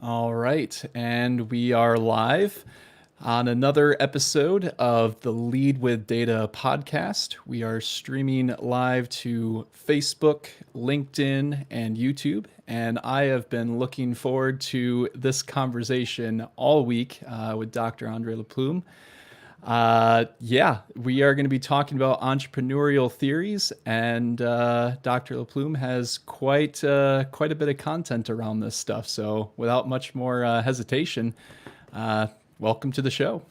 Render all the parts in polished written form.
All right, and we are live on another episode of the Lead with Data podcast. We are streaming live to Facebook, LinkedIn, and YouTube. And I have been looking forward to this conversation all week with Dr. Andre Laplume. We are going to be talking about entrepreneurial theories, and Dr. Laplume has quite a bit of content around this stuff. So, without much more hesitation, welcome to the show.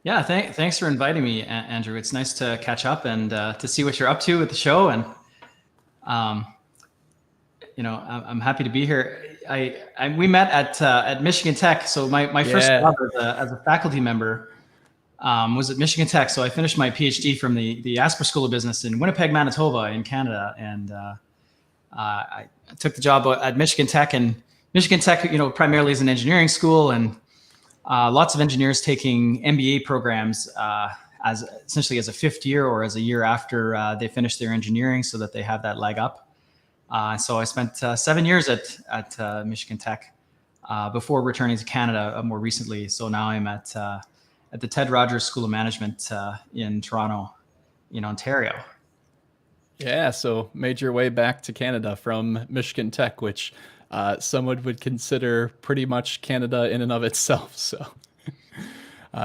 Yeah, thanks for inviting me, Andrew. It's nice to catch up and to see what you're up to with the show. And I'm happy to be here. We met at Michigan Tech. So my first job as a faculty member was at Michigan Tech. So I finished my PhD from the Asper School of Business in Winnipeg, Manitoba, in Canada, and I took the job at Michigan Tech. And Michigan Tech, primarily is an engineering school, and lots of engineers taking MBA programs as essentially as a fifth year or as a year after they finish their engineering, so that they have that leg up. So I spent 7 years at Michigan Tech before returning to Canada more recently. So now I'm at the Ted Rogers School of Management in Toronto, in Ontario. Yeah, so made your way back to Canada from Michigan Tech, which someone would consider pretty much Canada in and of itself. So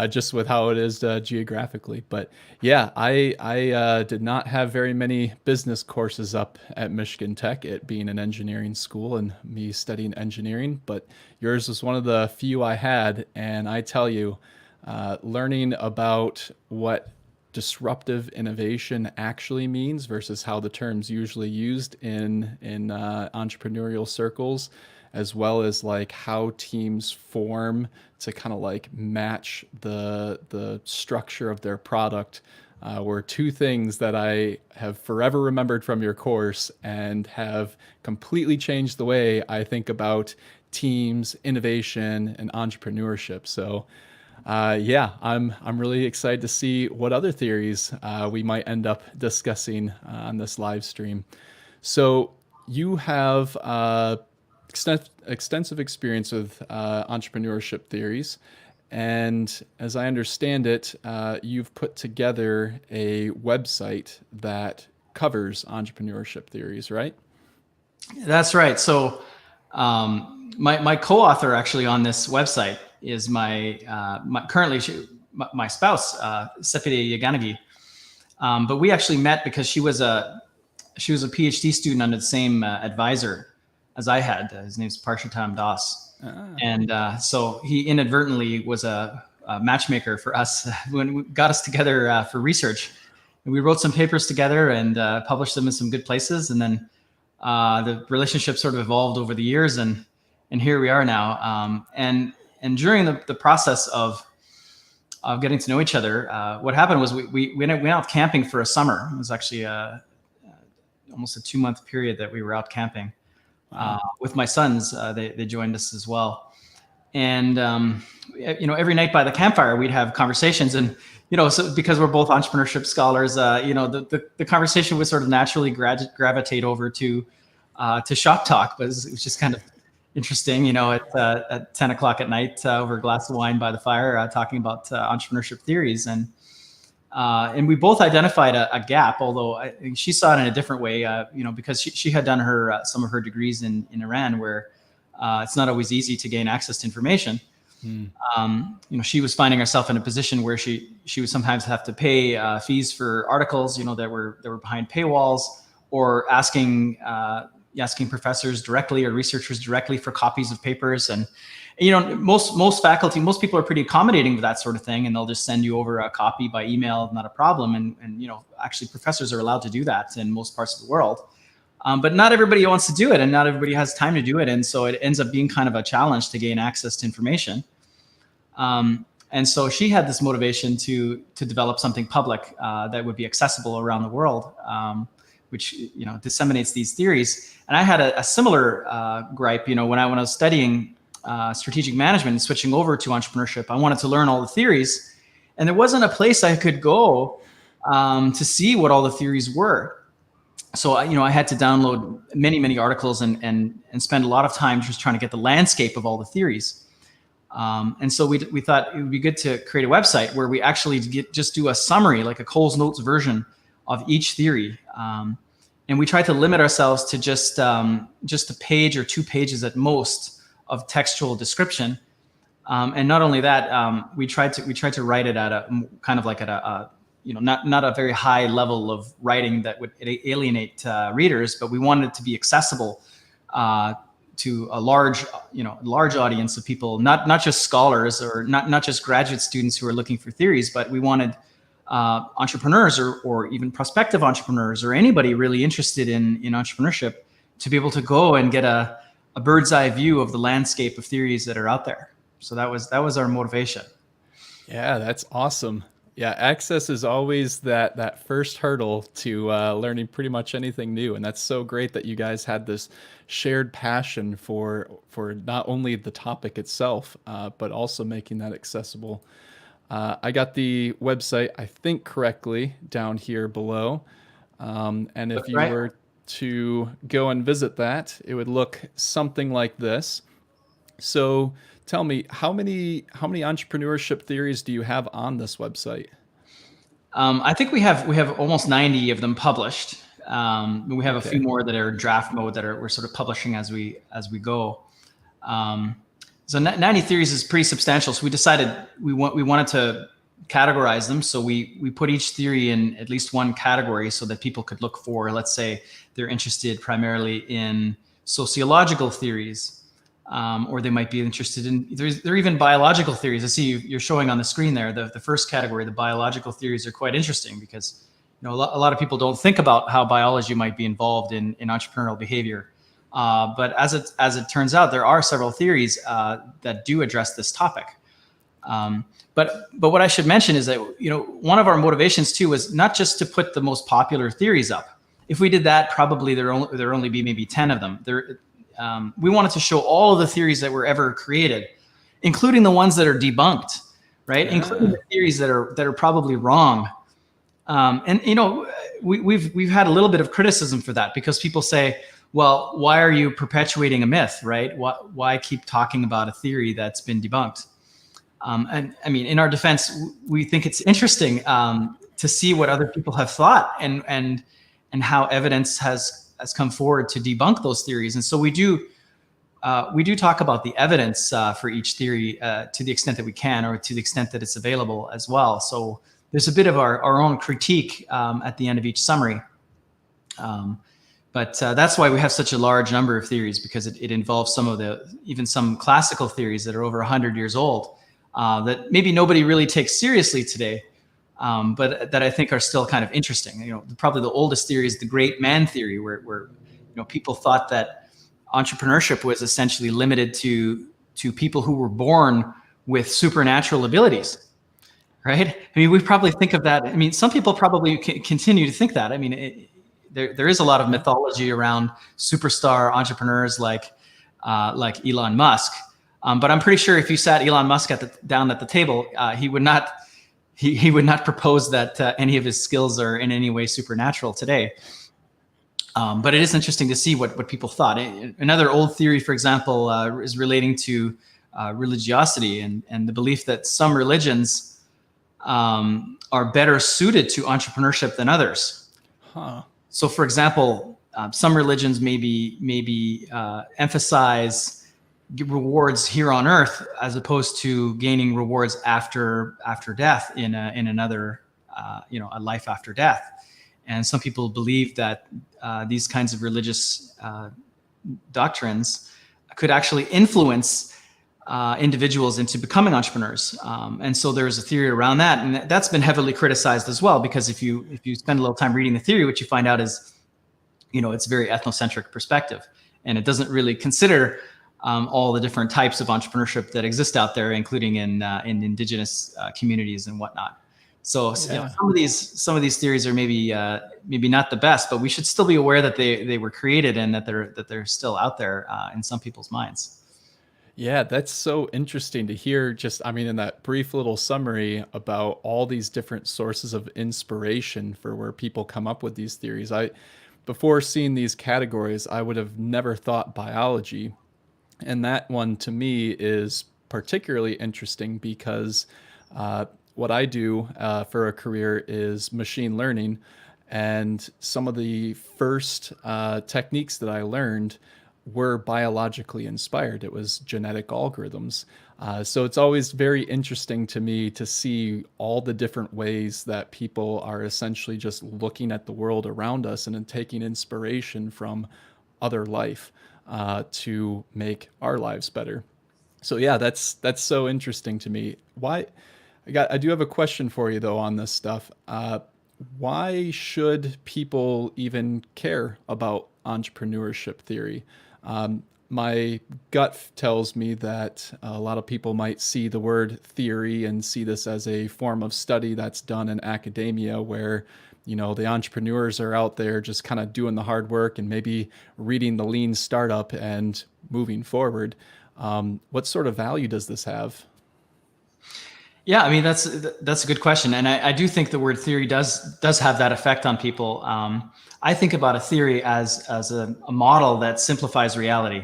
just with how it is geographically. But yeah, I did not have very many business courses up at Michigan Tech, it being an engineering school and me studying engineering. But yours was one of the few I had. And I tell you, learning about what disruptive innovation actually means versus how the term's usually used in entrepreneurial circles, as well as like how teams form to kind of like match the structure of their product, were two things that I have forever remembered from your course and have completely changed the way I think about teams, innovation, and entrepreneurship. So I'm really excited to see what other theories we might end up discussing on this live stream. So you have extensive experience with entrepreneurship theories, and as I understand it, you've put together a website that covers entrepreneurship theories, right? That's right. So my co-author actually on this website is my spouse, Sepide Yaganagi. But we actually met because she was a PhD student under the same advisor as I had. His name's Parshitam Das. And so he inadvertently was a matchmaker for us when we got us together for research. And we wrote some papers together and published them in some good places. And then the relationship sort of evolved over the years, and here we are now. And during the process of getting to know each other, what happened was we went out camping for a summer. It was actually almost a 2-month period that we were out camping. Wow. With my sons. They joined us as well. And, every night by the campfire, we'd have conversations. And, so because we're both entrepreneurship scholars, the conversation would sort of naturally gravitate over to shop talk. But it was just kind of interesting, at 10 o'clock at night over a glass of wine by the fire, talking about entrepreneurship theories. And we both identified a gap, although I think she saw it in a different way, because she had done some of her degrees in Iran, where it's not always easy to gain access to information. She was finding herself in a position where she would sometimes have to pay fees for articles, that were behind paywalls, or asking professors directly or researchers directly for copies of papers. And most faculty, most people are pretty accommodating with that sort of thing, and they'll just send you over a copy by email, not a problem. And actually professors are allowed to do that in most parts of the world. But not everybody wants to do it, and not everybody has time to do it. And so it ends up being kind of a challenge to gain access to information. And so she had this motivation to develop something public that would be accessible around the world, which disseminates these theories. And I had a similar gripe. When I was studying strategic management and switching over to entrepreneurship, I wanted to learn all the theories, and there wasn't a place I could go to see what all the theories were. So I had to download many articles and spend a lot of time just trying to get the landscape of all the theories. And so we thought it would be good to create a website where we actually just do a summary, like a Cole's Notes version of each theory. And we tried to limit ourselves to just a page or 2 pages at most of textual description. And not only that, we tried to write it at a kind of like at a not a very high level of writing that would alienate readers, but we wanted it to be accessible to a large audience of people, not just scholars or not just graduate students who are looking for theories, but we wanted entrepreneurs or even prospective entrepreneurs or anybody really interested in entrepreneurship to be able to go and get a bird's eye view of the landscape of theories that are out there. So that was our motivation. Yeah, that's awesome. Yeah, access is always that first hurdle to learning pretty much anything new, and that's so great that you guys had this shared passion for not only the topic itself, but also making that accessible. I got the website, I think correctly, down here below, and if you Right. were to go and visit that, it would look something like this. So tell me, how many entrepreneurship theories do you have on this website? I think we have almost 90 of them published. We have a few Okay. more that are draft mode that we're sort of publishing as we go. So 90 theories is pretty substantial. So we decided we wanted to categorize them. So we put each theory in at least one category so that people could look for, let's say they're interested primarily in sociological theories, or they might be interested in, there are even biological theories. I see you're showing on the screen there, the first category, the biological theories are quite interesting because a lot of people don't think about how biology might be involved in entrepreneurial behavior. But as it turns out, there are several theories that do address this topic. But what I should mention is that one of our motivations too was not just to put the most popular theories up. If we did that, probably there only be maybe 10 of them. We wanted to show all of the theories that were ever created, including the ones that are debunked, right? Yeah. Including the theories that are probably wrong. And we've had a little bit of criticism for that because people say, well, why are you perpetuating a myth, right? Why keep talking about a theory that's been debunked? And I mean, in our defense, we think it's interesting to see what other people have thought and how evidence has come forward to debunk those theories. And so we do talk about the evidence for each theory to the extent that we can, or to the extent that it's available as well. So there's a bit of our own critique at the end of each summary. But that's why we have such a large number of theories, because it involves even some classical theories that are over 100 years old that maybe nobody really takes seriously today, but that I think are still kind of interesting. Probably the oldest theory is the great man theory, where people thought that entrepreneurship was essentially limited to people who were born with supernatural abilities, right? I mean, we probably think of that. I mean, some people probably continue to think that. I mean, there is a lot of mythology around superstar entrepreneurs like Elon Musk. But I'm pretty sure if you sat Elon Musk down at the table, he would not propose that any of his skills are in any way supernatural today. But it is interesting to see what people thought. Another old theory, for example, is relating to religiosity and the belief that some religions are better suited to entrepreneurship than others. Huh. So, for example, some religions maybe emphasize rewards here on earth as opposed to gaining rewards after death in another a life after death. And some people believe that these kinds of religious doctrines could actually influence individuals into becoming entrepreneurs. And so there's a theory around that, and that's been heavily criticized as well, because if you spend a little time reading the theory, what you find out is it's a very ethnocentric perspective, and it doesn't really consider all the different types of entrepreneurship that exist out there, including in indigenous communities and whatnot. So Yeah. some of these theories are maybe not the best, but we should still be aware that they were created and that they're still out there in some people's minds. Yeah, that's so interesting to hear. Just, I mean, in that brief little summary about all these different sources of inspiration for where people come up with these theories. before seeing these categories, I would have never thought biology. And that one to me is particularly interesting because what I do for a career is machine learning. And some of the first techniques that I learned were biologically inspired. It was genetic algorithms. So it's always very interesting to me to see all the different ways that people are essentially just looking at the world around us and then taking inspiration from other life to make our lives better. So yeah, that's so interesting to me. Why? I do have a question for you though on this stuff. Why should people even care about entrepreneurship theory? My gut tells me that a lot of people might see the word theory and see this as a form of study that's done in academia where, you know, the entrepreneurs are out there just kind of doing the hard work and maybe reading the lean startup and moving forward. What sort of value does this have? Yeah, I mean that's a good question, and I do think the word theory does have that effect on people. I think about a theory as a model that simplifies reality,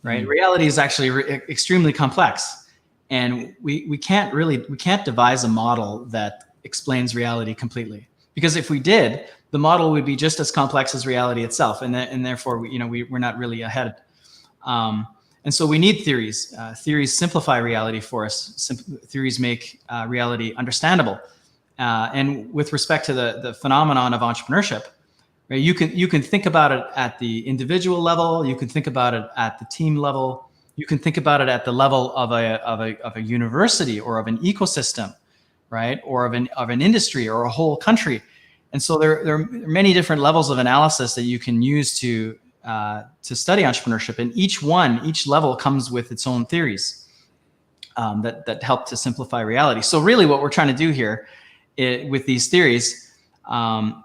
right? Reality is actually extremely complex, and we can't devise a model that explains reality completely, because if we did, the model would be just as complex as reality itself, and therefore we're not really ahead. And so we need theories. Theories simplify reality for us. Theories make reality understandable. And with respect to the phenomenon of entrepreneurship, right, you can think about it at the individual level. You can think about it at the team level. You can think about it at the level of a university or of an ecosystem, right, or of an industry or a whole country. And so there are many different levels of analysis that you can use to study entrepreneurship, and each level comes with its own theories that help to simplify reality. So really what we're trying to do here with these theories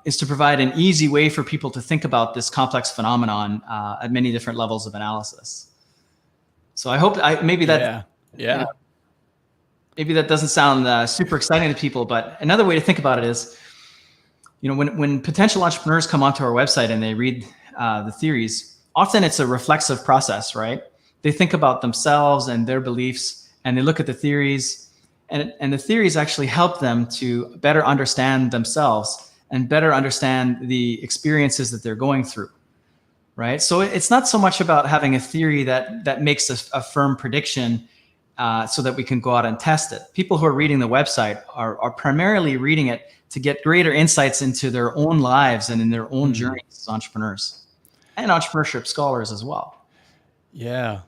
is to provide an easy way for people to think about this complex phenomenon at many different levels of analysis. So I hope maybe that maybe that doesn't sound super exciting to people, but another way to think about it is, when potential entrepreneurs come onto our website and they read the theories, often it's a reflexive process, right? They think about themselves and their beliefs, and they look at the theories, and the theories actually help them to better understand themselves and better understand the experiences that they're going through, right? So it's not so much about having a theory that makes a firm prediction so that we can go out and test it. People who are reading the website are primarily reading it to get greater insights into their own lives and in their own journeys as entrepreneurs and entrepreneurship scholars as well. Yeah,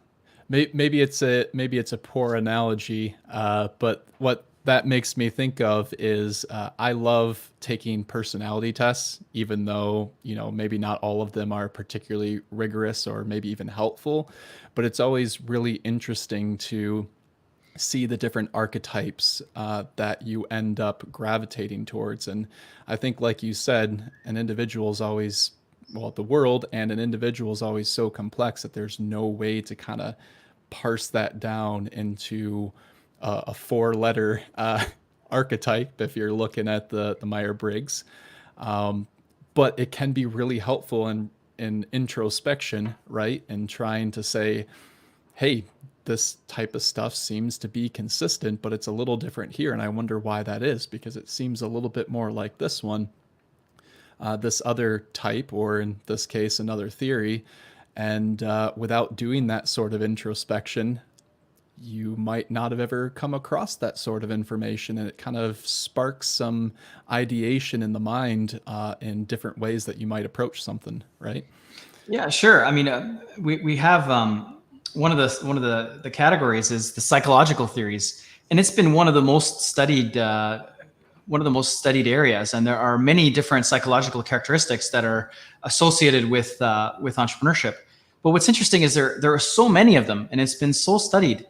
maybe it's a poor analogy, but what that makes me think of is I love taking personality tests, even though maybe not all of them are particularly rigorous or maybe even helpful. But it's always really interesting to see the different archetypes that you end up gravitating towards. And I think, like you said, an individual is always, well, the world and an individual is always so complex that there's no way to kind of parse that down into a four-letter archetype if you're looking at the Myers-Briggs. But it can be really helpful in introspection, right? And trying to say, hey, this type of stuff seems to be consistent, but it's a little different here. And I wonder why that is, because it seems a little bit more like this one, this other type, or in this case, another theory. And without doing that sort of introspection, you might not have ever come across that sort of information. And it kind of sparks some ideation in the mind in different ways that you might approach something, right? Yeah, sure. I mean, we have one of the categories is the psychological theories, and it's been one of the most studied areas. And there are many different psychological characteristics that are associated with entrepreneurship. But what's interesting is there are so many of them, and it's been so studied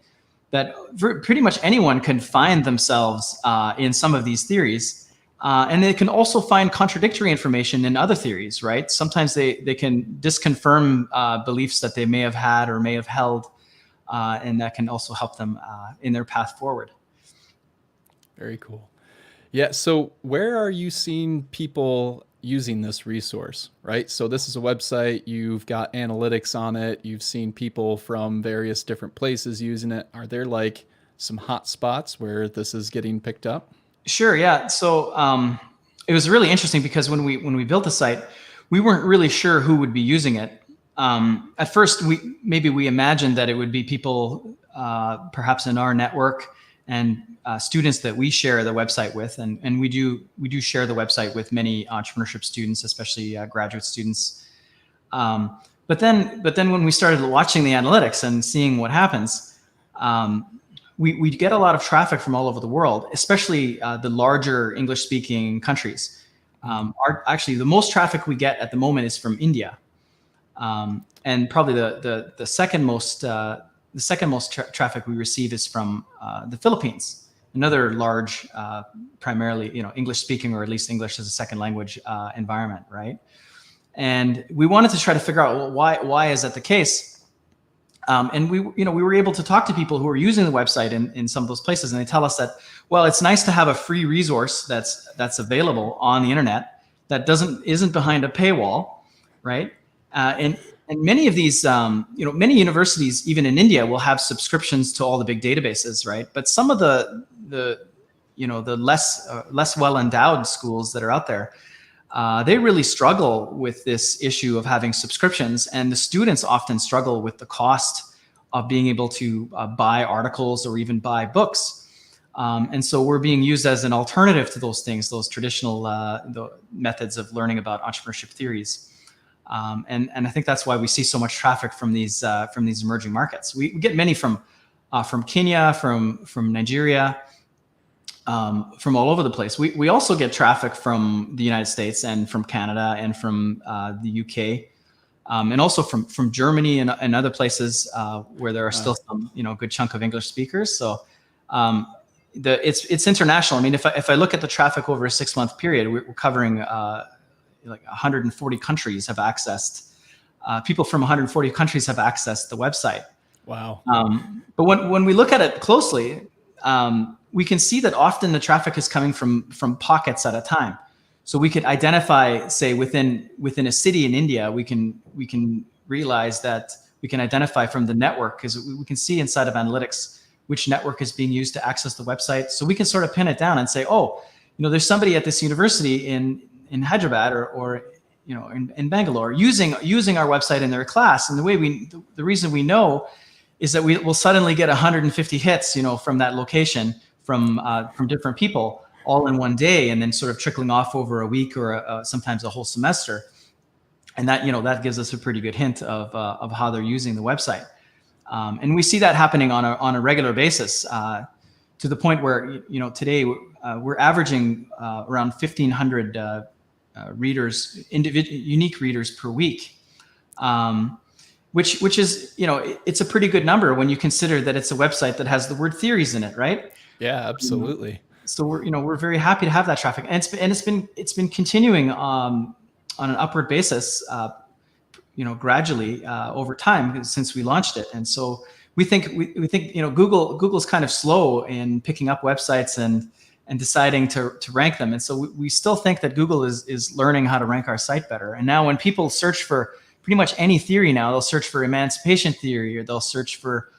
that pretty much anyone can find themselves in some of these theories. And they can also find contradictory information in other theories, right? Sometimes they can disconfirm beliefs that they may have had or may have held, and that can also help them in their path forward. Very cool. Yeah. So where are you seeing people using this resource, right? So this is a website, you've got analytics on it, you've seen people from various different places using it. Are there like some hot spots where this is getting picked up? Sure. Yeah. So it was really interesting because when we built the site, we weren't really sure who would be using it. At first, we imagined that it would be people perhaps in our network and students that we share the website with, and we do share the website with many entrepreneurship students, especially graduate students. But then when we started watching the analytics and seeing what happens, we get a lot of traffic from all over the world, especially the larger English-speaking countries. Actually, the most traffic we get at the moment is from India, and probably the second most traffic we receive is from the Philippines, another large, primarily English-speaking, or at least English as a second language environment, right? And we wanted to try to figure out, well, why is that the case? And we were able to talk to people who are using the website in some of those places, and they tell us that, well, it's nice to have a free resource that's available on the internet that isn't behind a paywall, right? And many of these, many universities, even in India, will have subscriptions to all the big databases, right? But some of the less well endowed schools that are out there, they really struggle with this issue of having subscriptions, and the students often struggle with the cost of being able to buy articles or even buy books. And so we're being used as an alternative to those things, those traditional the methods of learning about entrepreneurship theories. And I think that's why we see so much traffic from these emerging markets. We get many from Kenya, from Nigeria, from all over the place. We also get traffic from the United States and from Canada and from the UK, and also from Germany and other places where there are still some good chunk of English speakers. So it's international. I mean, if I look at the traffic over a 6-month period, we're covering like 140 countries have accessed. People from 140 countries have accessed the website. Wow. But when we look at it closely, we can see that often the traffic is coming from pockets at a time. So we could identify, say, within a city in India, we can realize that we can identify from the network, because we can see inside of analytics which network is being used to access the website. So we can sort of pin it down and say, oh, there's somebody at this university in Hyderabad or in Bangalore using our website in their class. And the reason we know is that we will suddenly get 150 hits, from that location from different people all in one day, and then sort of trickling off over a week or sometimes a whole semester. And that gives us a pretty good hint of how they're using the website. And we see that happening on a regular basis, to the point where today we're averaging around 1,500 readers, unique readers per week, which is it's a pretty good number when you consider that it's a website that has the word theories in it, right? Yeah, absolutely. So we're very happy to have that traffic, and it's been continuing on an upward basis, gradually over time since we launched it. And so we think Google's kind of slow in picking up websites and deciding to rank them. And so we still think that Google is learning how to rank our site better. And now when people search for pretty much any theory now, they'll search for emancipation theory, or they'll search for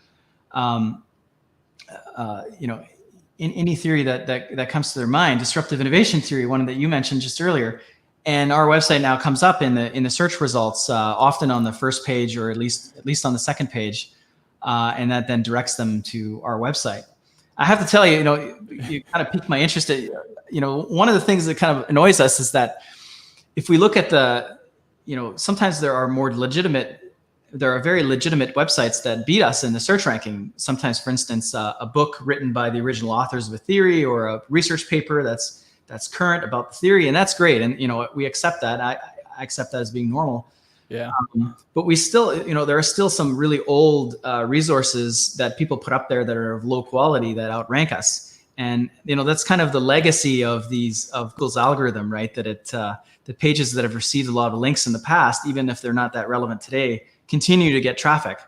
any theory that comes to their mind, disruptive innovation theory, one that you mentioned just earlier. And our website now comes up in the search results, often on the first page, or at least on the second page, and that then directs them to our website. I have to tell you, you kind of piqued my interest. One of the things that kind of annoys us is that if we look at sometimes there are very legitimate websites that beat us in the search ranking. Sometimes, for instance, a book written by the original authors of a theory, or a research paper that's current about the theory, and that's great. And we accept that. I accept that as being normal. Yeah. But we still, there are still some really old resources that people put up there that are of low quality that outrank us. And that's kind of the legacy of Google's algorithm, right? That the pages that have received a lot of links in the past, even if they're not that relevant today, continue to get traffic.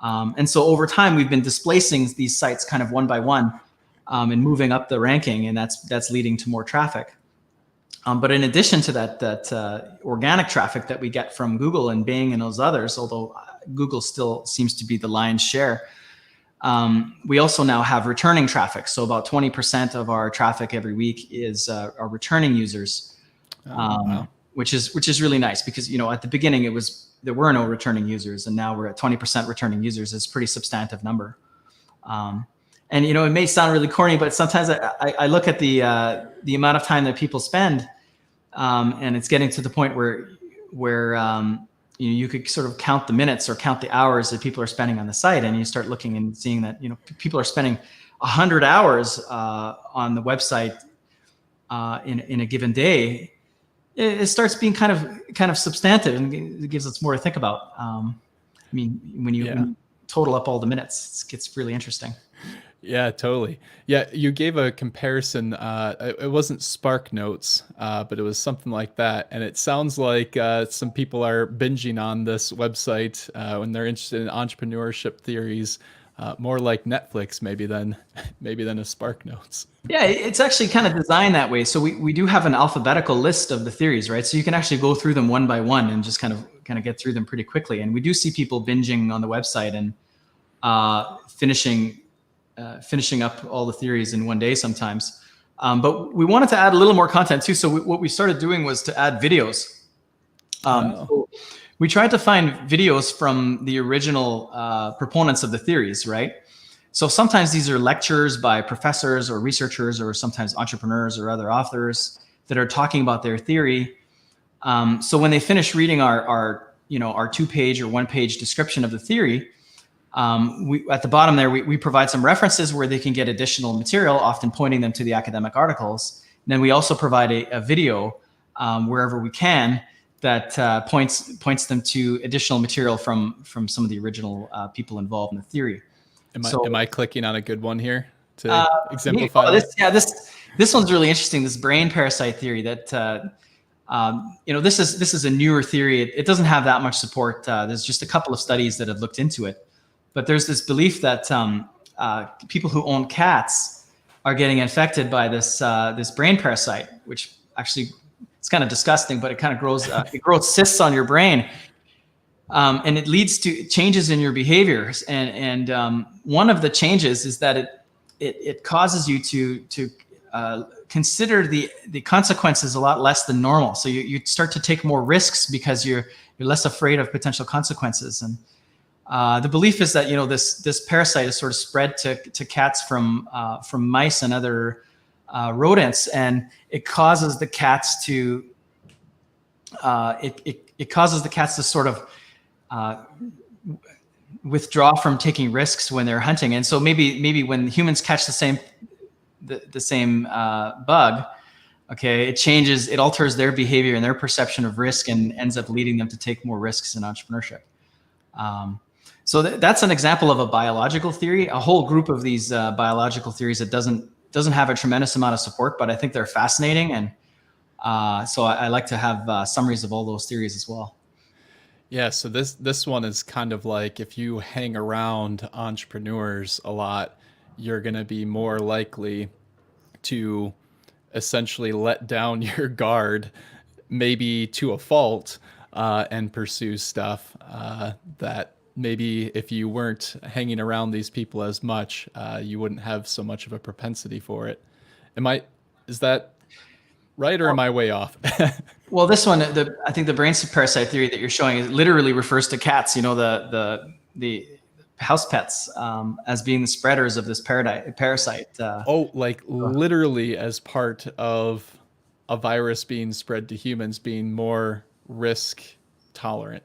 And so over time, we've been displacing these sites kind of one by one, and moving up the ranking, and that's leading to more traffic. But in addition to that organic traffic that we get from Google and Bing and those others, although Google still seems to be the lion's share, we also now have returning traffic. So about 20% of our traffic every week is our returning users, Wow. which is really nice because, you know, at the beginning there were no returning users, and now we're at 20% returning users. It's a pretty substantive number. And, you know, it may sound really corny, but sometimes I look at the amount of time that people spend, and it's getting to the point where you know, you could sort of count the minutes or count the hours that people are spending on the site, and you start looking and seeing that, you know, people are spending 100 hours on the website in a given day. It starts being kind of substantive, and it gives us more to think about. I mean, when you total up all the minutes, it gets really interesting. Yeah, totally. Yeah, you gave a comparison. It wasn't Spark Notes, but it was something like that. And it sounds like some people are binging on this website when they're interested in entrepreneurship theories, more like Netflix maybe than a Spark Notes. Yeah, it's actually kind of designed that way. So we do have an alphabetical list of the theories, right? So you can actually go through them one by one and just kind of get through them pretty quickly. And we do see people binging on the website and finishing up all the theories in one day sometimes. But we wanted to add a little more content too. So what we started doing was to add videos. So we tried to find videos from the original proponents of the theories, right? So sometimes these are lectures by professors or researchers, or sometimes entrepreneurs or other authors that are talking about their theory. So when they finish reading our 2-page or 1-page description of the theory, we, at the bottom there, we provide some references where they can get additional material, often pointing them to the academic articles. And then we also provide a video wherever we can that points them to additional material from some of the original people involved in the theory. Am I clicking on a good one here to exemplify that? This one's really interesting. This brain parasite theory that this is a newer theory. It doesn't have that much support. There's just a couple of studies that have looked into it. But there's this belief that people who own cats are getting infected by this brain parasite, which actually it's kind of disgusting, but it kind of grows it grows cysts on your brain, and it leads to changes in your behaviors. And one of the changes is that it causes you to consider the consequences a lot less than normal. So you start to take more risks because you're less afraid of potential consequences. And the belief is that, you know, this parasite is sort of spread to cats from mice and other rodents, and it causes the cats to sort of withdraw from taking risks when they're hunting. And so maybe when humans catch the same bug, okay, it alters their behavior and their perception of risk, and ends up leading them to take more risks in entrepreneurship. So that's an example of a biological theory. A whole group of these biological theories that doesn't have a tremendous amount of support, but I think they're fascinating. And so I like to have summaries of all those theories as well. Yeah, so this one is kind of like, if you hang around entrepreneurs a lot, you're going to be more likely to essentially let down your guard, maybe to a fault, and pursue stuff that maybe if you weren't hanging around these people as much, you wouldn't have so much of a propensity for it. Is that right, or am I way off? Well, this one, I think the brain parasite theory that you're showing, it literally refers to cats. You know, the house pets as being the spreaders of this parasite. Literally as part of a virus being spread to humans, being more risk tolerant.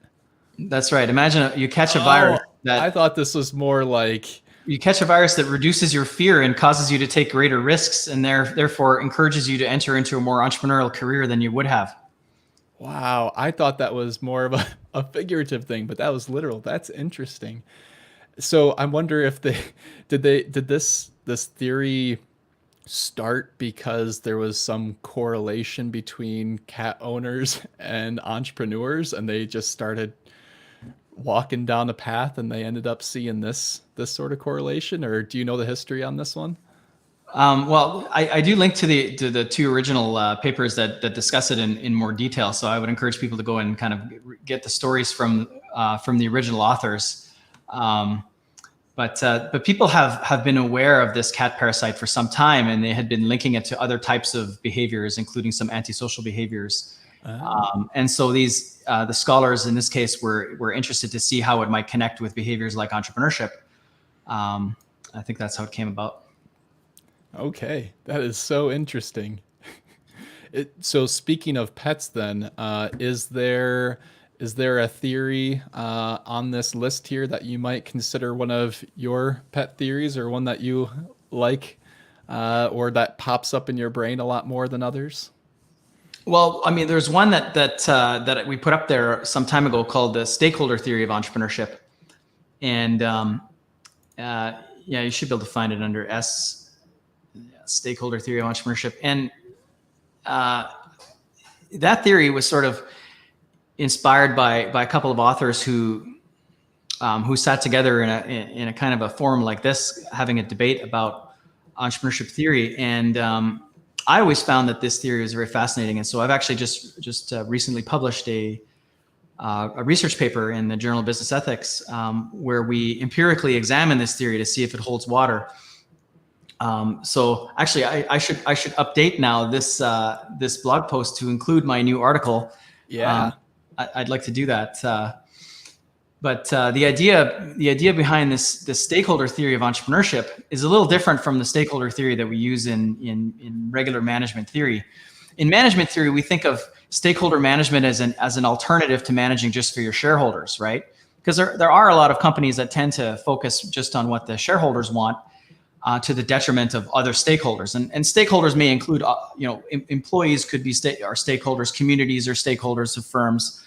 That's right. Imagine you catch a virus I thought this was more like, you catch a virus that reduces your fear and causes you to take greater risks, and therefore encourages you to enter into a more entrepreneurial career than you would have. Wow, I thought that was more of a figurative thing, but that was literal. That's interesting. So I wonder if did this theory start because there was some correlation between cat owners and entrepreneurs, and they just started walking down a path and they ended up seeing this sort of correlation? Or do you know the history on this one? Well, I do link to the two original papers that discuss it in more detail. So I would encourage people to go and kind of get the stories from the original authors. But people have been aware of this cat parasite for some time, and they had been linking it to other types of behaviors, including some antisocial behaviors. And so these the scholars in this case were interested to see how it might connect with behaviors like entrepreneurship. I think that's how it came about. Okay, that is so interesting. So speaking of pets, then, is there a theory on this list here that you might consider one of your pet theories, or one that you like, or that pops up in your brain a lot more than others? Well, I mean, there's one that we put up there some time ago called the stakeholder theory of entrepreneurship, and yeah, you should be able to find it under stakeholder theory of entrepreneurship. And that theory was sort of inspired by a couple of authors who sat together in a kind of a forum like this, having a debate about entrepreneurship theory. And I always found that this theory was very fascinating. And so I've actually just recently published a research paper in the Journal of Business Ethics, where we empirically examine this theory to see if it holds water. So actually, I should update now this blog post to include my new article. Yeah, I'd like to do that. But the idea behind this stakeholder theory of entrepreneurship is a little different from the stakeholder theory that we use in regular management theory. In management theory, we think of stakeholder management as an alternative to managing just for your shareholders, right? Because there are a lot of companies that tend to focus just on what the shareholders want, to the detriment of other stakeholders. And stakeholders may include, employees could be stakeholders, communities are stakeholders of firms.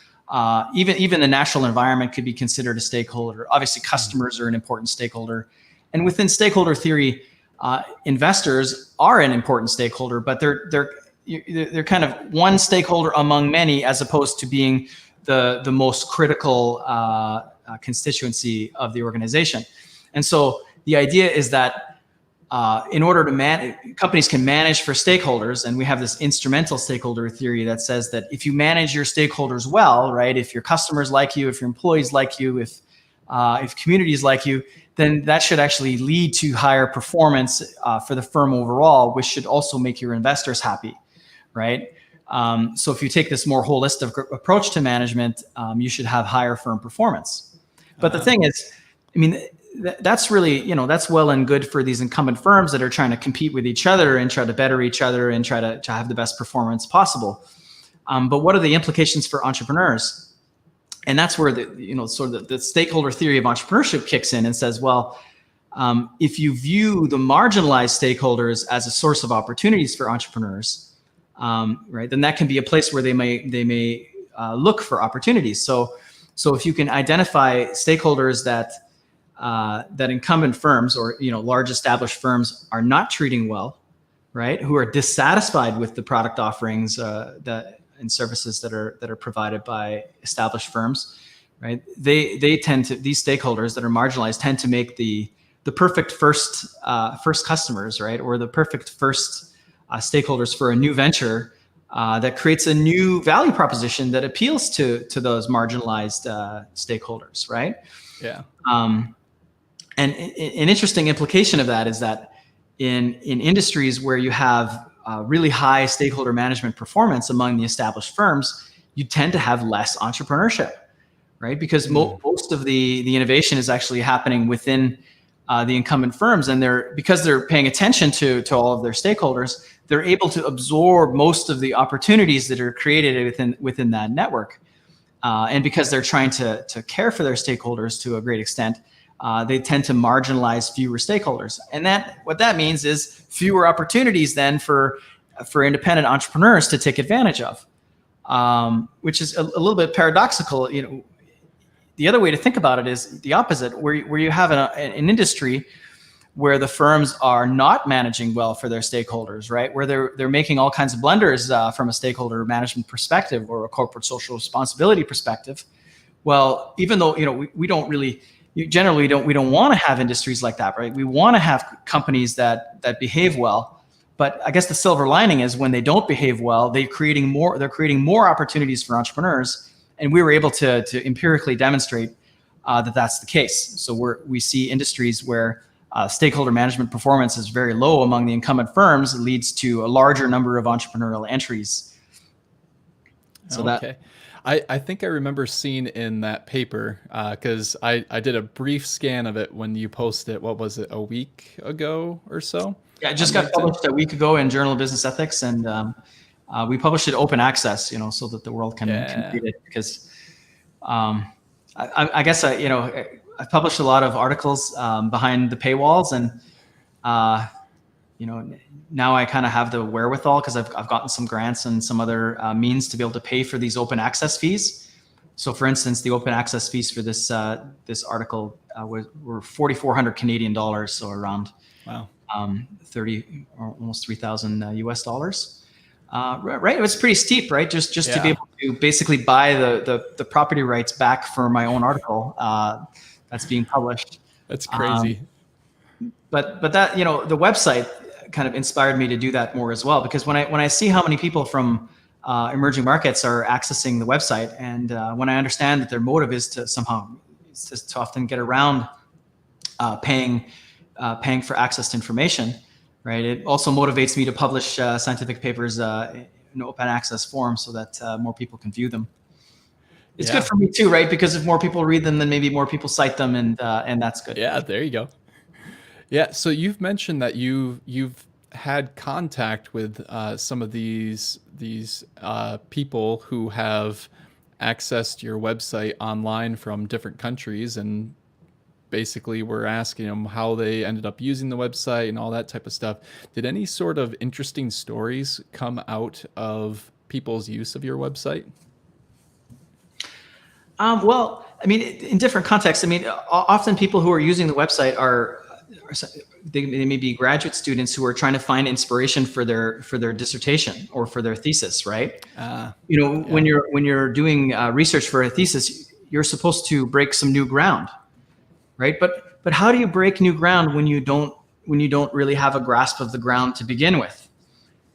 Even the natural environment could be considered a stakeholder. Obviously, customers are an important stakeholder. And within stakeholder theory, investors are an important stakeholder, but they're kind of one stakeholder among many, as opposed to being the most critical constituency of the organization. And so the idea is that in order to companies can manage for stakeholders, and we have this instrumental stakeholder theory that says that if you manage your stakeholders well, right, if your customers like you, if your employees like you, if communities like you, then that should actually lead to higher performance for the firm overall, which should also make your investors happy, right? So if you take this more holistic approach to management, you should have higher firm performance. But the thing is, I mean, that's really, that's well and good for these incumbent firms that are trying to compete with each other and try to better each other and try to have the best performance possible. But what are the implications for entrepreneurs? And that's where the stakeholder theory of entrepreneurship kicks in and says, well, if you view the marginalized stakeholders as a source of opportunities for entrepreneurs, right, then that can be a place where they may look for opportunities. So if you can identify stakeholders that incumbent firms or large established firms are not treating well, right? Who are dissatisfied with the product offerings and services that are provided by established firms, right? These stakeholders that are marginalized tend to make the perfect first customers, right? Or the perfect first stakeholders for a new venture that creates a new value proposition that appeals to those marginalized stakeholders, right? Yeah. And an interesting implication of that is that in industries where you have really high stakeholder management performance among the established firms, you tend to have less entrepreneurship, right? Because most of the innovation is actually happening within the incumbent firms, and because they're paying attention to all of their stakeholders, they're able to absorb most of the opportunities that are created within that network. And because they're trying to care for their stakeholders to a great extent, they tend to marginalize fewer stakeholders. And what that means is fewer opportunities then for independent entrepreneurs to take advantage of, which is a little bit paradoxical. The other way to think about it is the opposite, where you have an industry where the firms are not managing well for their stakeholders, right? Where they're making all kinds of blunders from a stakeholder management perspective or a corporate social responsibility perspective. Well, even though we don't really we don't want to have industries like that, right? We want to have companies that behave well. But I guess the silver lining is when they don't behave well, they're creating more opportunities for entrepreneurs. And we were able to empirically demonstrate that that's the case. So we see industries where stakeholder management performance is very low among the incumbent firms. It leads to a larger number of entrepreneurial entries. So okay. I think I remember seeing in that paper, because I did a brief scan of it when you posted it, what was it, a week ago or so? Yeah, it just got published a week ago in Journal of Business Ethics, and we published it open access, so that the world can read it. Because I guess I've published a lot of articles behind the paywalls, and now I kind of have the wherewithal because I've gotten some grants and some other means to be able to pay for these open access fees. So, for instance, the open access fees for this article were 4,400 Canadian dollars, so around 30 or almost 3,000 US dollars. Right, it was pretty steep, right? Just to be able to basically buy the property rights back for my own article that's being published. That's crazy. But that the website kind of inspired me to do that more as well, because when I see how many people from emerging markets are accessing the website, and when I understand that their motive is to often get around paying for access to information, right? It also motivates me to publish scientific papers in open access form so that more people can view them. It's good for me too, right? Because if more people read them, then maybe more people cite them, and that's good. Yeah, there you go. Yeah, so you've mentioned that you've had contact with some of these people who have accessed your website online from different countries, and basically we're asking them how they ended up using the website and all that type of stuff. Did any sort of interesting stories come out of people's use of your website? Well, I mean, in different contexts. I mean, often people who are using the website they may be graduate students who are trying to find inspiration for their dissertation or for their thesis, right? When you're doing research for a thesis, you're supposed to break some new ground, right? But how do you break new ground when you don't really have a grasp of the ground to begin with,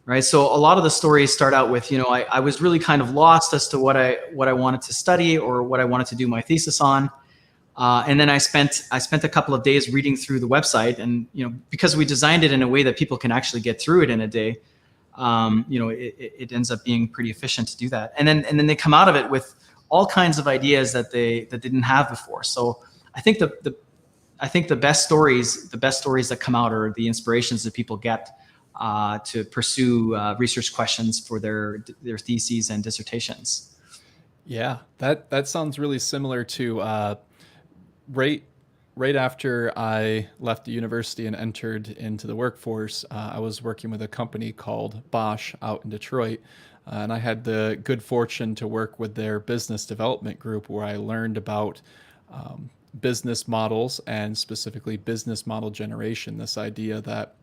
right? So a lot of the stories start out with, I was really kind of lost as to what I wanted to study or what I wanted to do my thesis on. And then I spent a couple of days reading through the website, and because we designed it in a way that people can actually get through it in a day, it ends up being pretty efficient to do that. And then they come out of it with all kinds of ideas that they didn't have before. So I think the best stories that come out are the inspirations that people get to pursue research questions for their theses and dissertations. Yeah, that sounds really similar to. Right after I left the university and entered into the workforce, I was working with a company called Bosch out in Detroit, and I had the good fortune to work with their business development group, where I learned about business models, and specifically business model generation. This idea that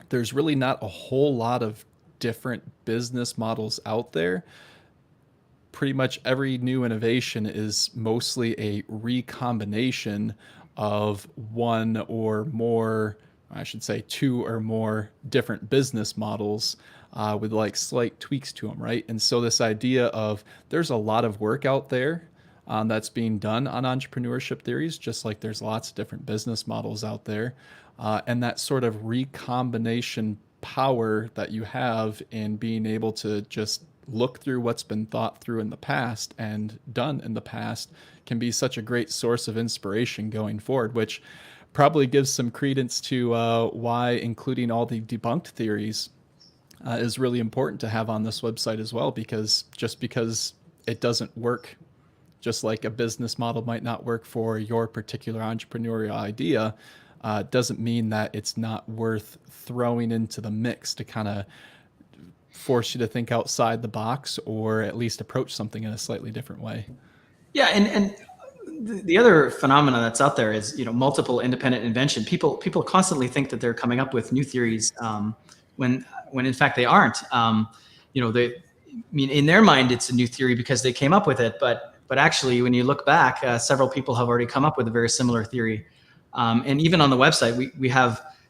there's really not a whole lot of different business models out there. Pretty much every new innovation is mostly a recombination of one or more, I should say two or more different business models with like slight tweaks to them, right? And so this idea of there's a lot of work out there that's being done on entrepreneurship theories, just like there's lots of different business models out there. And that sort of recombination power that you have in being able to just look through what's been thought through in the past and done in the past can be such a great source of inspiration going forward, which probably gives some credence to why including all the debunked theories is really important to have on this website as well, because it doesn't work, just like a business model might not work for your particular entrepreneurial idea, doesn't mean that it's not worth throwing into the mix to kind of force you to think outside the box, or at least approach something in a slightly different way. Yeah, and the other phenomena that's out there is multiple independent invention. People constantly think that they're coming up with new theories when in fact they aren't. In their mind it's a new theory because they came up with it, but But actually, when you look back, several people have already come up with a very similar theory. And even on the website,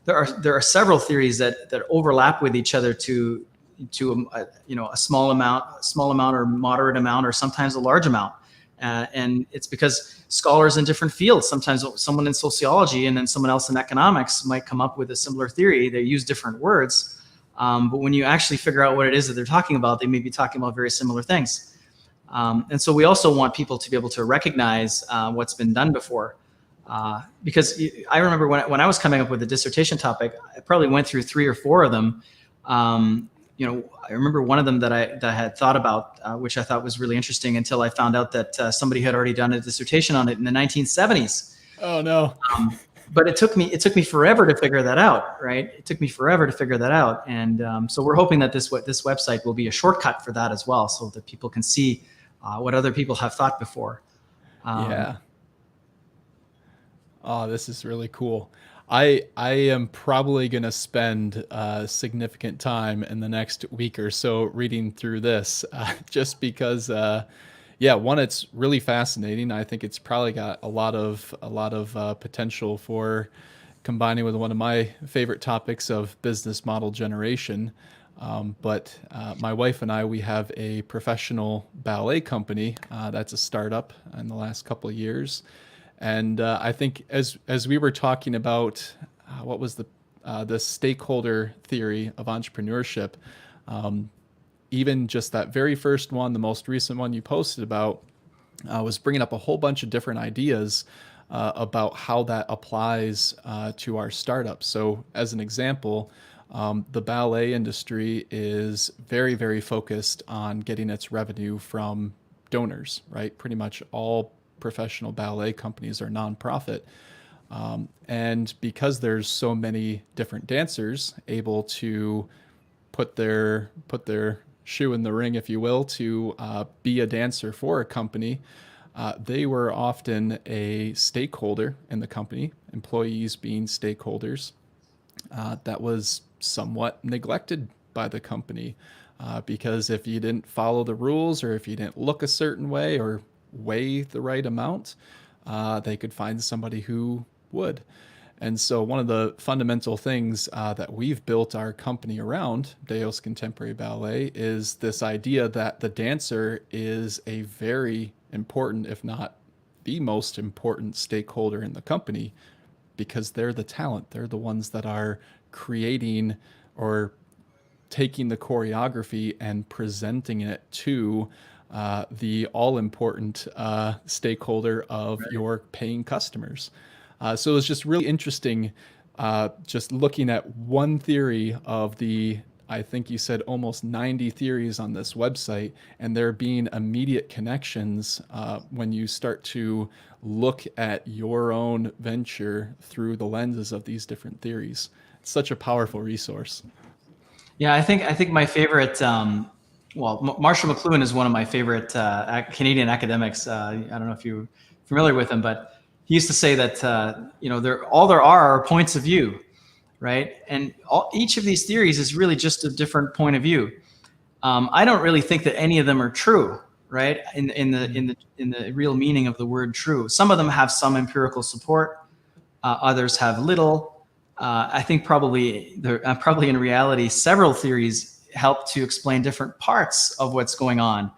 there are several theories that overlap with each other to a small amount or moderate amount, or sometimes a large amount. And it's because scholars in different fields, sometimes someone in sociology and then someone else in economics might come up with a similar theory. They use different words. But when you actually figure out what it is that they're talking about, they may be talking about very similar things. And so we also want people to be able to recognize what's been done before. Because I remember when I was coming up with a dissertation topic, I probably went through 3 or 4 of them. I remember one of them that I had thought about, which I thought was really interesting, until I found out that somebody had already done a dissertation on it in the 1970s. Oh no! But it took me forever to figure that out, right? It took me forever to figure that out, and so we're hoping that this website will be a shortcut for that as well, so that people can see what other people have thought before. Yeah. Oh, this is really cool. I am probably going to spend significant time in the next week or so reading through this, just because, one, it's really fascinating. I think it's probably got a lot of potential for combining with one of my favorite topics of business model generation. But my wife and I, we have a professional ballet company that's a startup in the last couple of years. And I think as we were talking about what was the stakeholder theory of entrepreneurship, even just that very first one, the most recent one you posted about, was bringing up a whole bunch of different ideas about how that applies to our startup. So as an example, the ballet industry is very, very focused on getting its revenue from donors, right? Pretty much all professional ballet companies are nonprofit. And because there's so many different dancers able to put their shoe in the ring, if you will, to be a dancer for a company, they were often a stakeholder in the company, employees being stakeholders, that was somewhat neglected by the company. Because if you didn't follow the rules, or if you didn't look a certain way or weigh the right amount, they could find somebody who would. And so one of the fundamental things that we've built our company around, Deos Contemporary Ballet, is this idea that the dancer is a very important, if not the most important stakeholder in the company, because they're the talent. They're the ones that are creating or taking the choreography and presenting it to the all-important stakeholder of your paying customers. So it's just really interesting just looking at one theory of the, I think you said almost 90 theories on this website, and there being immediate connections when you start to look at your own venture through the lenses of these different theories. It's such a powerful resource. Yeah, I think my favorite, Marshall McLuhan is one of my favorite Canadian academics. I don't know if you're familiar with him, but he used to say that all there are points of view, right? And each of these theories is really just a different point of view. I don't really think that any of them are true, right? In the real meaning of the word true. Some of them have some empirical support. Others have little. I think probably in reality, several theories help to explain different parts of what's going on,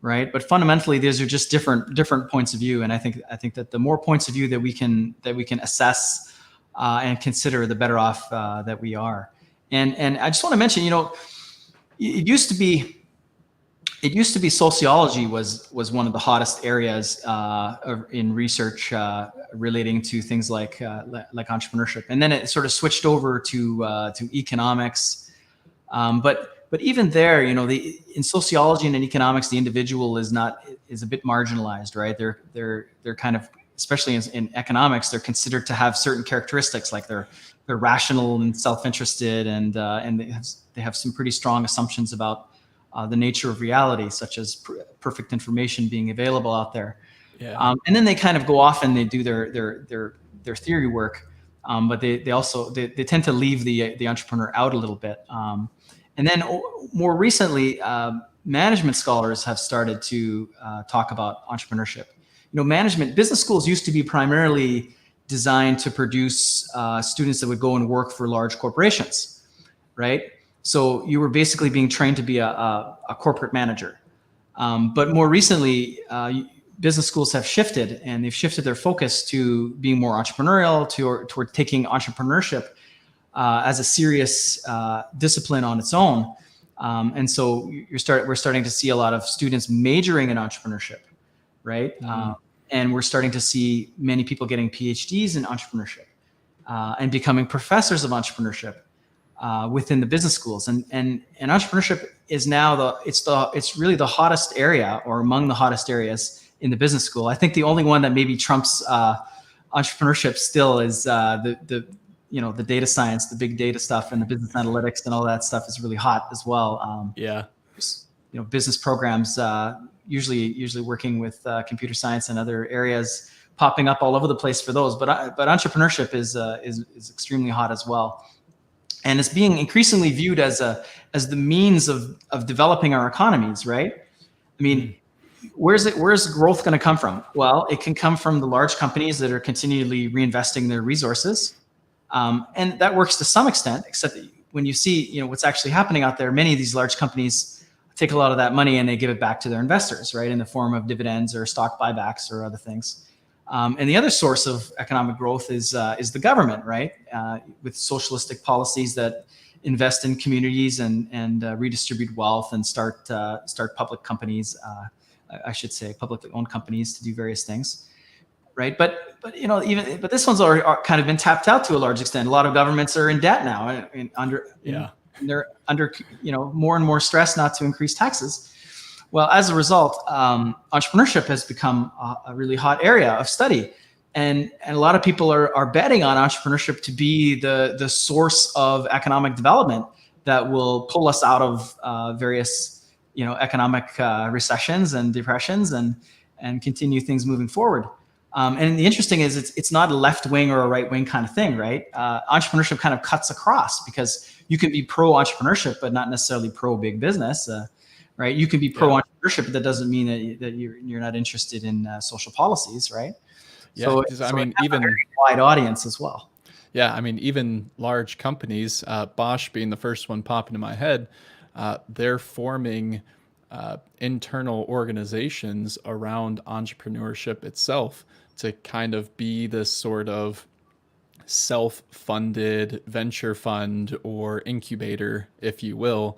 right? But fundamentally, these are just different points of view. And I think that the more points of view that we can assess and consider, the better off that we are. And I just want to mention, it used to be sociology was one of the hottest areas in research relating to things like entrepreneurship, and then it sort of switched over to economics. But even there, in sociology and in economics, the individual is a bit marginalized, right? They're kind of, especially in economics, they're considered to have certain characteristics, like they're rational and self-interested, and they have some pretty strong assumptions about the nature of reality, such as perfect information being available out there. Yeah. And then they kind of go off and they do their theory work, but they tend to leave the entrepreneur out a little bit. And then more recently, management scholars have started to talk about entrepreneurship. Business schools used to be primarily designed to produce students that would go and work for large corporations, right? So you were basically being trained to be a corporate manager. But more recently, business schools have shifted, and they've shifted their focus to being more entrepreneurial, toward taking entrepreneurship as a serious discipline on its own. And so we're starting to see a lot of students majoring in entrepreneurship, right? And we're starting to see many people getting PhDs in entrepreneurship and becoming professors of entrepreneurship within the business schools. And entrepreneurship is now it's really the hottest area, or among the hottest areas in the business school. I think the only one that maybe trumps entrepreneurship still is the data science, the big data stuff, and the business analytics and all that stuff is really hot as well. Business programs, usually working with computer science and other areas popping up all over the place for those. But entrepreneurship is extremely hot as well, and it's being increasingly viewed as the means of developing our economies, right? I mean, where's growth going to come from? Well, it can come from the large companies that are continually reinvesting their resources. And that works to some extent, except that when you see, what's actually happening out there, many of these large companies take a lot of that money and they give it back to their investors, right, in the form of dividends or stock buybacks or other things. And the other source of economic growth is the government, right, with socialistic policies that invest in communities and redistribute wealth and start public companies, I should say, publicly owned companies to do various things. Right, but this one's already kind of been tapped out to a large extent. A lot of governments are in debt now, and they're under more and more stress not to increase taxes. Well, as a result, entrepreneurship has become a really hot area of study, and a lot of people are betting on entrepreneurship to be the source of economic development that will pull us out of various economic recessions and depressions and continue things moving forward. And the interesting is it's not a left wing or a right wing kind of thing, right? Entrepreneurship kind of cuts across, because you can be pro entrepreneurship, but not necessarily pro big business, right? You can be pro entrepreneurship, but that doesn't mean that you're not interested in social policies, right? Yeah, so I mean, even a very wide audience as well. Yeah, I mean, even large companies, Bosch being the first one popping in my head, they're forming internal organizations around entrepreneurship itself to kind of be this sort of self-funded venture fund or incubator, if you will,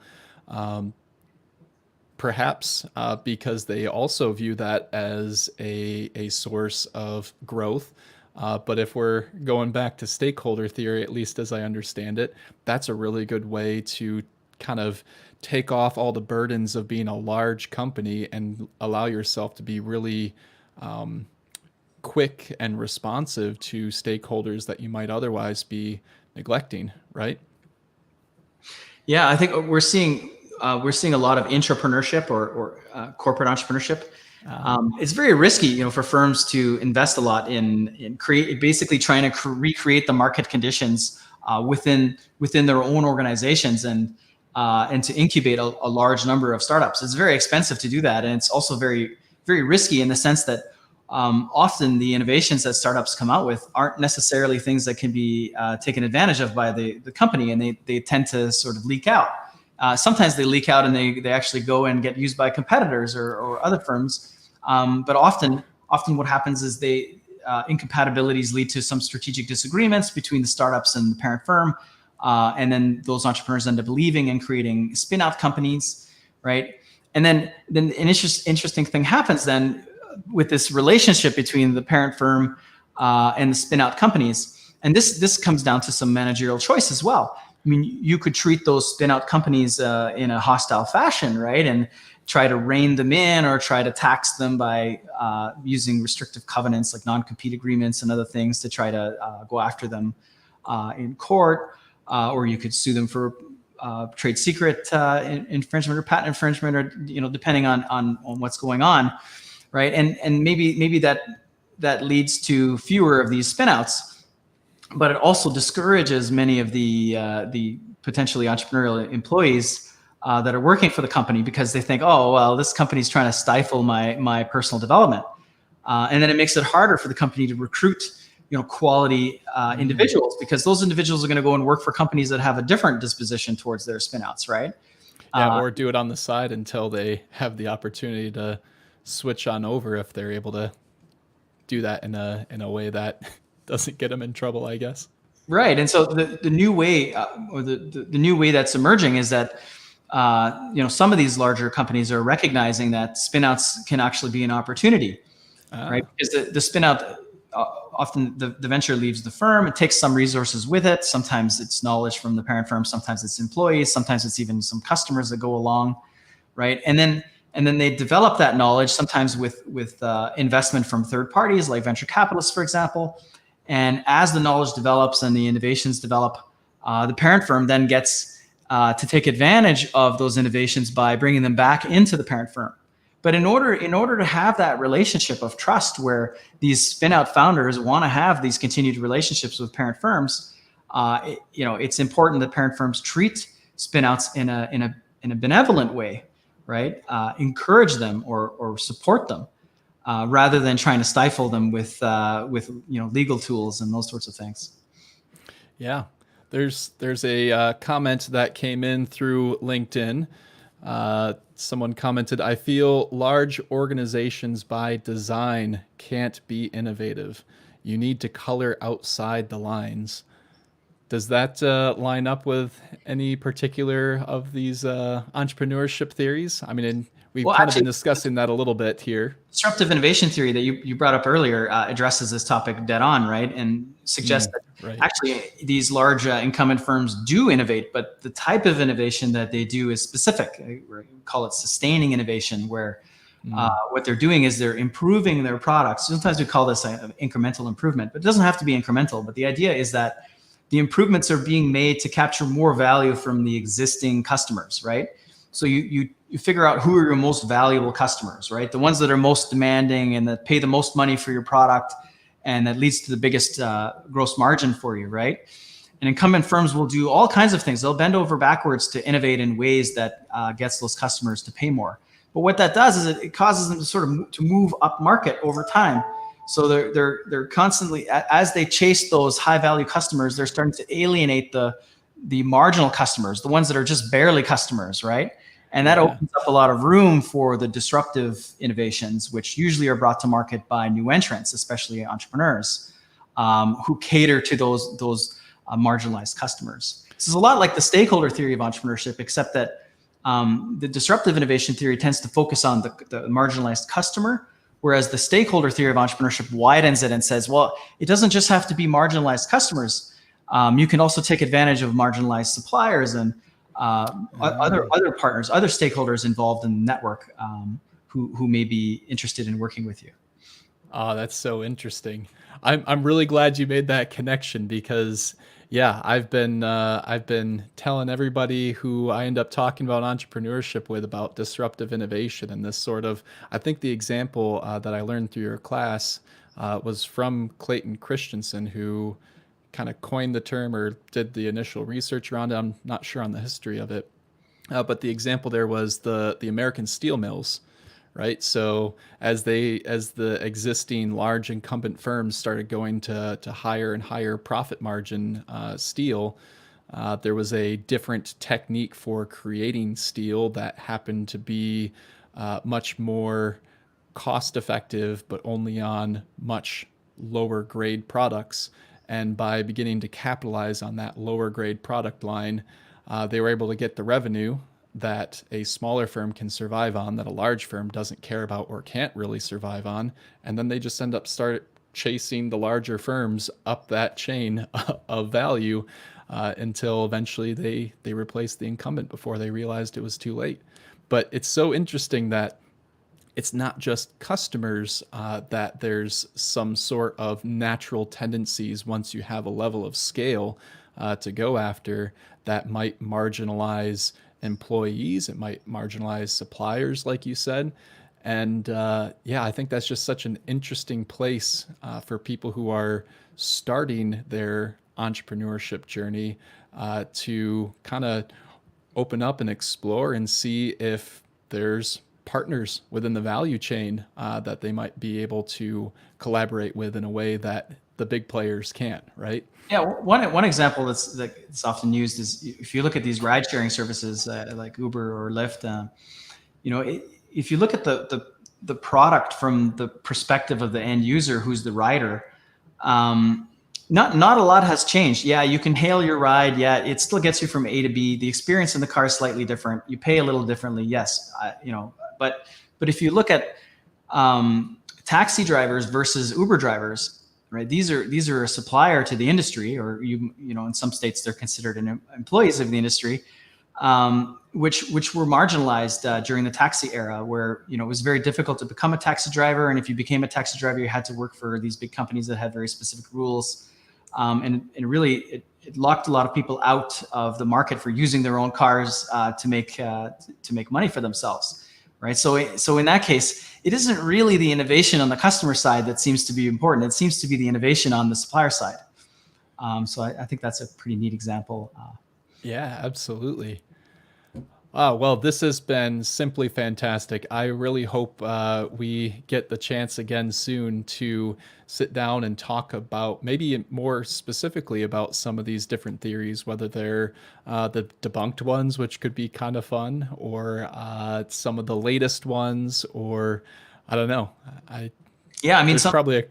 perhaps because they also view that as a source of growth. But if we're going back to stakeholder theory, at least as I understand it, that's a really good way to kind of take off all the burdens of being a large company and allow yourself to be really quick and responsive to stakeholders that you might otherwise be neglecting, right? Yeah, I think we're seeing a lot of intrapreneurship or corporate entrepreneurship. It's very risky, for firms to invest a lot in basically trying to recreate the market conditions within their own organizations and to incubate a large number of startups. It's very expensive to do that, and it's also very, very risky in the sense that often the innovations that startups come out with aren't necessarily things that can be taken advantage of by the company, and they tend to sort of leak out. Sometimes they leak out and they actually go and get used by competitors or other firms. But often what happens is incompatibilities lead to some strategic disagreements between the startups and the parent firm. And then those entrepreneurs end up leaving and creating spin-out companies, right? And then an interesting thing happens then with this relationship between the parent firm and the spin-out companies. And this comes down to some managerial choice as well. I mean, you could treat those spin-out companies in a hostile fashion, right? And try to rein them in or try to tax them by using restrictive covenants like non-compete agreements and other things to try to go after them in court. Or you could sue them for trade secret infringement or patent infringement, or depending on what's going on, right? And maybe that leads to fewer of these spinouts, but it also discourages many of the potentially entrepreneurial employees that are working for the company because they think, oh, well, this company's trying to stifle my personal development. And then it makes it harder for the company to recruit, quality individuals, because those individuals are going to go and work for companies that have a different disposition towards their spinouts, right? Yeah, or do it on the side until they have the opportunity to switch on over if they're able to do that in a way that doesn't get them in trouble, I guess. Right. And so the new way, or the new way that's emerging is that some of these larger companies are recognizing that spinouts can actually be an opportunity, right? Because the spinout, often the venture leaves the firm. It takes some resources with it. Sometimes it's knowledge from the parent firm. Sometimes it's employees. Sometimes it's even some customers that go along, right? And then they develop that knowledge, sometimes with investment from third parties like venture capitalists, for example. And as the knowledge develops and the innovations develop, the parent firm then gets to take advantage of those innovations by bringing them back into the parent firm. But in order to have that relationship of trust, where these spin-out founders want to have these continued relationships with parent firms, it's important that parent firms treat spin-outs in a benevolent way, right? Encourage them or support them, rather than trying to stifle them with legal tools and those sorts of things. Yeah, there's a comment that came in through LinkedIn. Someone commented, "I feel large organizations by design can't be innovative. You need to color outside the lines." Does that line up with any particular of these entrepreneurship theories? I mean, we've kind of been discussing that a little bit here. Disruptive innovation theory that you brought up earlier addresses this topic dead on, right? And suggests that actually these large incumbent firms do innovate, but the type of innovation that they do is specific. We call it sustaining innovation, where what they're doing is they're improving their products. Sometimes we call this an incremental improvement, but it doesn't have to be incremental. But the idea is that the improvements are being made to capture more value from the existing customers, right? So you figure out who are your most valuable customers, right? The ones that are most demanding and that pay the most money for your product, and that leads to the biggest gross margin for you, right? And incumbent firms will do all kinds of things. They'll bend over backwards to innovate in ways that gets those customers to pay more. But what that does is it causes them to sort of to move up market over time. So they're constantly, as they chase those high value customers, they're starting to alienate the marginal customers, the ones that are just barely customers, right? And that opens up a lot of room for the disruptive innovations, which usually are brought to market by new entrants, especially entrepreneurs, who cater to those marginalized customers. This is a lot like the stakeholder theory of entrepreneurship, except that the disruptive innovation theory tends to focus on the marginalized customer, whereas the stakeholder theory of entrepreneurship widens it and says, well, it doesn't just have to be marginalized customers. You can also take advantage of marginalized suppliers and other partners, other stakeholders involved in the network, who may be interested in working with you. Oh, that's so interesting. I'm really glad you made that connection, because I've been telling everybody who I end up talking about entrepreneurship with about disruptive innovation, and this sort of, I think the example that I learned through your class was from Clayton Christensen, who kind of coined the term or did the initial research around it. I'm not sure on the history of it, but the example there was the American steel mills, right? So as the existing large incumbent firms started going to higher and higher profit margin steel, there was a different technique for creating steel that happened to be much more cost effective, but only on much lower grade products. And by beginning to capitalize on that lower grade product line, they were able to get the revenue that a smaller firm can survive on, that a large firm doesn't care about or can't really survive on. And then they just end up start chasing the larger firms up that chain of value until eventually they replaced the incumbent before they realized it was too late. But it's so interesting that it's not just customers, that there's some sort of natural tendencies once you have a level of scale to go after that might marginalize employees. It might marginalize suppliers, like you said. And I think that's just such an interesting place for people who are starting their entrepreneurship journey to kind of open up and explore and see if there's partners within the value chain that they might be able to collaborate with in a way that the big players can't, right? Yeah, one example that's often used is if you look at these ride sharing services like Uber or Lyft. If you look at the product from the perspective of the end user, who's the rider, not a lot has changed. Yeah, you can hail your ride. Yeah, it still gets you from A to B. The experience in the car is slightly different. You pay a little differently. Yes, but if you look at taxi drivers versus Uber drivers, right? These are a supplier to the industry, or in some states they're considered employees of the industry, which were marginalized during the taxi era, where it was very difficult to become a taxi driver, and if you became a taxi driver, you had to work for these big companies that had very specific rules, and really it locked a lot of people out of the market for using their own cars to make money for themselves, right? So in that case, it isn't really the innovation on the customer side that seems to be important. It seems to be the innovation on the supplier side. So I think that's a pretty neat example. Yeah, absolutely. Well, this has been simply fantastic. I really hope we get the chance again soon to sit down and talk about maybe more specifically about some of these different theories, whether they're the debunked ones, which could be kind of fun, or some of the latest ones, or I don't know. Yeah, I mean, there's probably a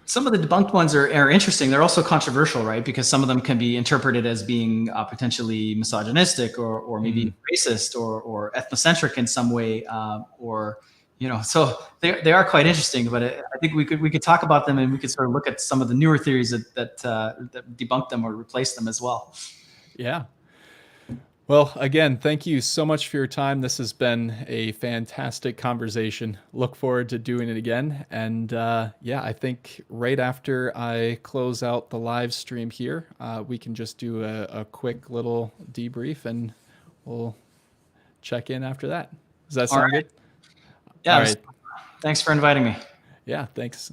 some of the debunked ones are interesting. They're also controversial, right? Because some of them can be interpreted as being potentially misogynistic or maybe racist or ethnocentric in some way, so they are quite interesting. But I think we could talk about them, and we could sort of look at some of the newer theories that debunk them or replace them as well. Yeah. Well, again, thank you so much for your time. This has been a fantastic conversation. Look forward to doing it again. And I think right after I close out the live stream here, we can just do a quick little debrief, and we'll check in after that. Does that sound good? Yeah. All right. Thanks for inviting me. Yeah, thanks.